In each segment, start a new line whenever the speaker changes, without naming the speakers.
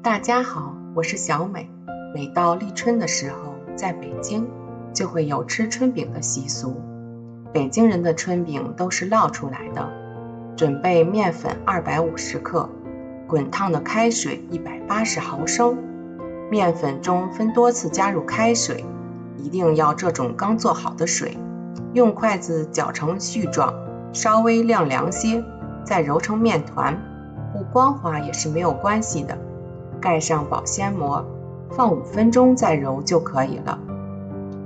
大家好，我是小美。每到立春的时候，在北京就会有吃春饼的习俗。北京人的春饼都是烙出来的，准备面粉250克，滚烫的开水180毫升，面粉中分多次加入开水，一定要这种刚做好的水，用筷子搅成絮状，稍微晾凉些，再揉成面团，不光滑也是没有关系的。盖上保鲜膜，放5分钟再揉就可以了。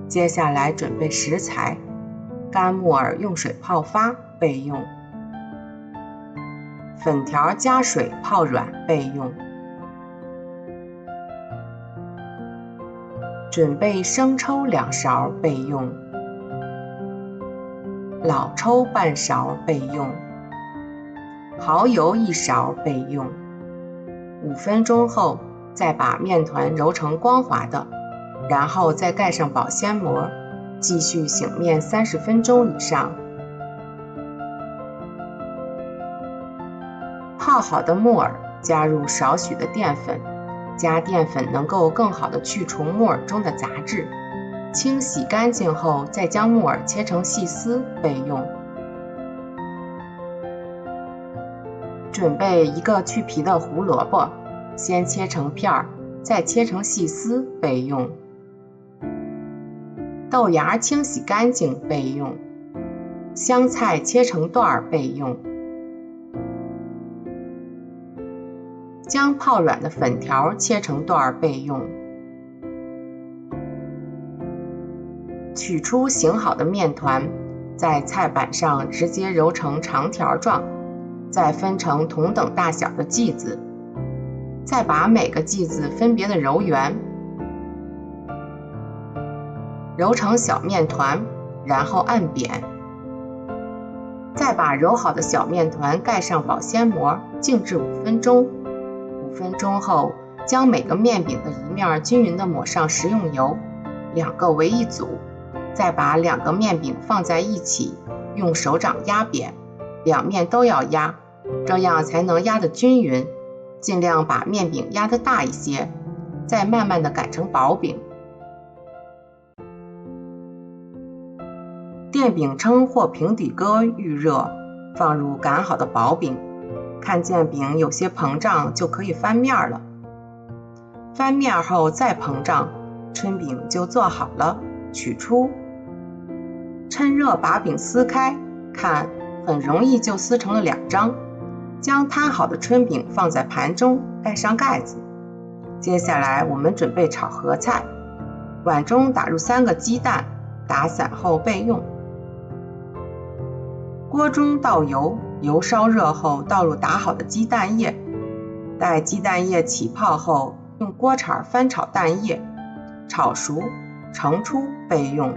接下来准备食材，干木耳用水泡发备用，粉条加水泡软备用。准备生抽2勺备用，老抽半勺备用，蚝油1勺备用。5分钟后，再把面团揉成光滑的，然后再盖上保鲜膜，继续醒面30分钟以上。泡好的木耳加入少许的淀粉，加淀粉能够更好的去除木耳中的杂质。清洗干净后，再将木耳切成细丝备用。准备1个去皮的胡萝卜，先切成片，再切成细丝备用。豆芽清洗干净备用，香菜切成段备用。将泡软的粉条切成段备用。取出醒好的面团，在菜板上直接揉成长条状，再分成同等大小的剂子，再把每个剂子分别的揉圆，揉成小面团，然后按扁。再把揉好的小面团盖上保鲜膜，静置5分钟。5分钟后，将每个面饼的一面均匀地抹上食用油，2个为一组，再把2个面饼放在一起，用手掌压扁，2面都要压，这样才能压得均匀。尽量把面饼压得大一些，再慢慢地擀成薄饼。电饼铛或平底锅预热，放入擀好的薄饼，看见饼有些膨胀就可以翻面了。翻面后再膨胀，春饼就做好了，取出。趁热把饼撕开，看，很容易就撕成了2张。将摊好的春饼放在盘中，盖上盖子。接下来我们准备炒合菜，碗中打入3个鸡蛋，打散后备用。锅中倒油，油烧热后倒入打好的鸡蛋液，待鸡蛋液起泡后，用锅铲翻炒蛋液，炒熟盛出备用。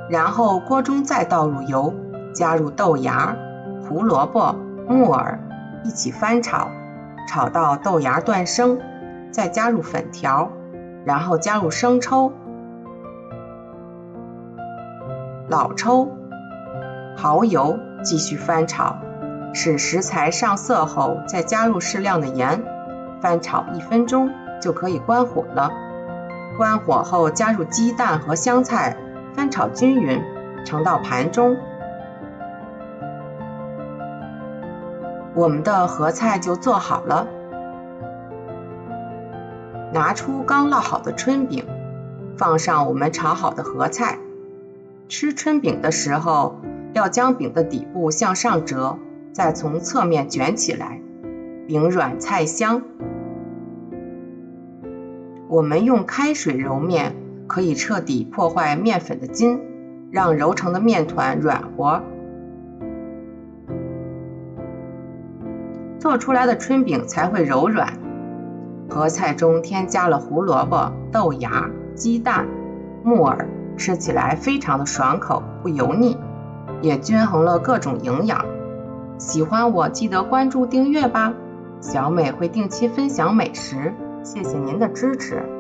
然后锅中再倒入油，加入豆芽、胡萝卜、木耳一起翻炒，炒到豆芽断生，再加入粉条，然后加入生抽、老抽、蚝油，继续翻炒，使食材上色后，再加入适量的盐，翻炒1分钟就可以关火了。关火后加入鸡蛋和香菜，翻炒均匀，盛到盘中。我们的合菜就做好了。拿出刚烙好的春饼，放上我们炒好的合菜。吃春饼的时候，要将饼的底部向上折，再从侧面卷起来，饼软菜香。我们用开水揉面，可以彻底破坏面粉的筋，让揉成的面团软和。做出来的春饼才会柔软。合菜中添加了胡萝卜、豆芽、鸡蛋、木耳，吃起来非常的爽口，不油腻，也均衡了各种营养。喜欢我记得关注订阅吧，小美会定期分享美食，谢谢您的支持。